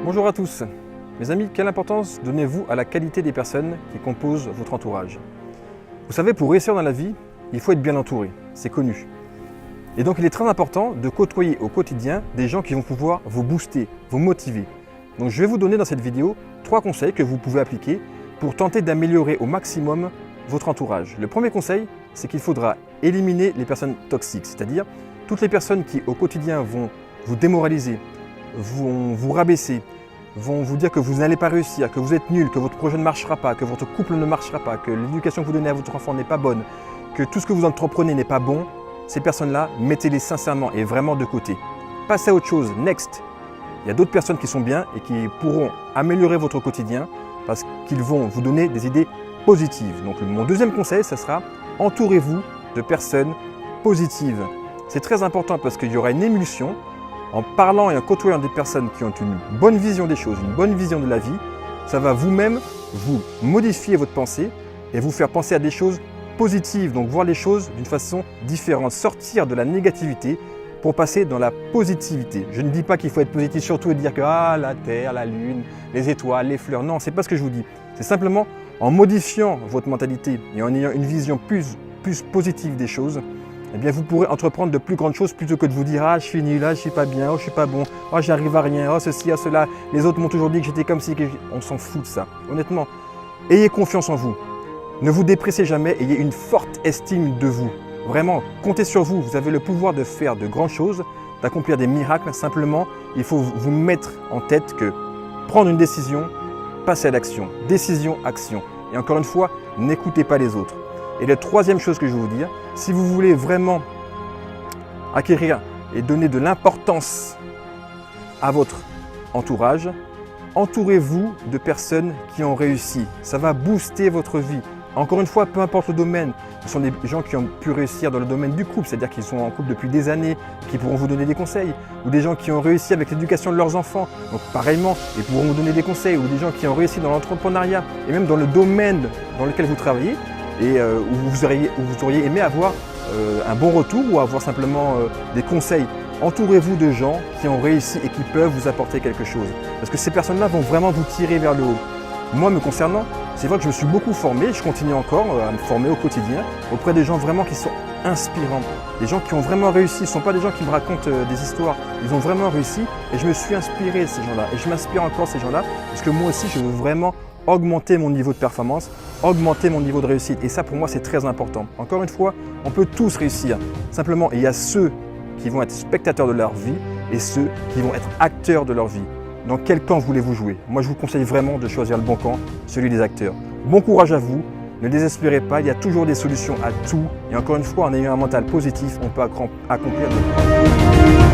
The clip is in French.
Bonjour à tous. Mes amis, quelle importance donnez-vous à la qualité des personnes qui composent votre entourage? Vous savez, pour réussir dans la vie, il faut être bien entouré, c'est connu. Et donc il est très important de côtoyer au quotidien des gens qui vont pouvoir vous booster, vous motiver. Donc je vais vous donner dans cette vidéo 3 conseils que vous pouvez appliquer pour tenter d'améliorer au maximum votre entourage. Le premier conseil, c'est qu'il faudra éliminer les personnes toxiques, c'est-à-dire toutes les personnes qui au quotidien vont vous démoraliser, vont vous rabaisser, vont vous dire que vous n'allez pas réussir, que vous êtes nul, que votre projet ne marchera pas, que votre couple ne marchera pas, que l'éducation que vous donnez à votre enfant n'est pas bonne, que tout ce que vous entreprenez n'est pas bon. Ces personnes-là, mettez-les sincèrement et vraiment de côté. Passez à autre chose, next. Il y a d'autres personnes qui sont bien et qui pourront améliorer votre quotidien parce qu'ils vont vous donner des idées positives. Donc mon deuxième conseil, ça sera entourez-vous de personnes positives. C'est très important parce qu'il y aura une émulsion. En parlant et en côtoyant des personnes qui ont une bonne vision des choses, une bonne vision de la vie, ça va vous-même vous modifier votre pensée et vous faire penser à des choses positives, donc voir les choses d'une façon différente, sortir de la négativité pour passer dans la positivité. Je ne dis pas qu'il faut être positif surtout et dire que la terre, la lune, les étoiles, les fleurs, non, c'est pas ce que je vous dis. C'est simplement en modifiant votre mentalité et en ayant une vision plus positive des choses, eh bien vous pourrez entreprendre de plus grandes choses plutôt que de vous dire « je suis nul, je ne suis pas bien, je ne suis pas bon, j'arrive à rien, ceci, cela, les autres m'ont toujours dit que j'étais comme ci, que on s'en fout de ça. » Honnêtement, ayez confiance en vous. Ne vous dépréciez jamais, ayez une forte estime de vous. Vraiment, comptez sur vous, vous avez le pouvoir de faire de grandes choses, d'accomplir des miracles. Simplement, il faut vous mettre en tête que prendre une décision, passer à l'action. Décision, action. Et encore une fois, n'écoutez pas les autres. Et la troisième chose que je vais vous dire, si vous voulez vraiment acquérir et donner de l'importance à votre entourage, entourez-vous de personnes qui ont réussi. Ça va booster votre vie. Encore une fois, peu importe le domaine, ce sont des gens qui ont pu réussir dans le domaine du couple, c'est-à-dire qu'ils sont en couple depuis des années, qui pourront vous donner des conseils, ou des gens qui ont réussi avec l'éducation de leurs enfants, donc pareillement, ils pourront vous donner des conseils, ou des gens qui ont réussi dans l'entrepreneuriat, et même dans le domaine dans lequel vous travaillez, et où vous auriez aimé avoir un bon retour ou avoir simplement des conseils. Entourez-vous de gens qui ont réussi et qui peuvent vous apporter quelque chose. Parce que ces personnes-là vont vraiment vous tirer vers le haut. Moi, me concernant, c'est vrai que je me suis beaucoup formé, je continue encore à me former au quotidien auprès des gens vraiment qui sont inspirants. Des gens qui ont vraiment réussi, ce ne sont pas des gens qui me racontent des histoires, ils ont vraiment réussi et je me suis inspiré de ces gens-là. Et je m'inspire encore de ces gens-là parce que moi aussi, je veux vraiment augmenter mon niveau de performance, augmenter mon niveau de réussite. Et ça, pour moi, c'est très important. Encore une fois, on peut tous réussir. Simplement, il y a ceux qui vont être spectateurs de leur vie et ceux qui vont être acteurs de leur vie. Dans quel camp voulez-vous jouer? Moi, je vous conseille vraiment de choisir le bon camp, celui des acteurs. Bon courage à vous, ne désespérez pas, il y a toujours des solutions à tout. Et encore une fois, en ayant un mental positif, on peut accomplir des...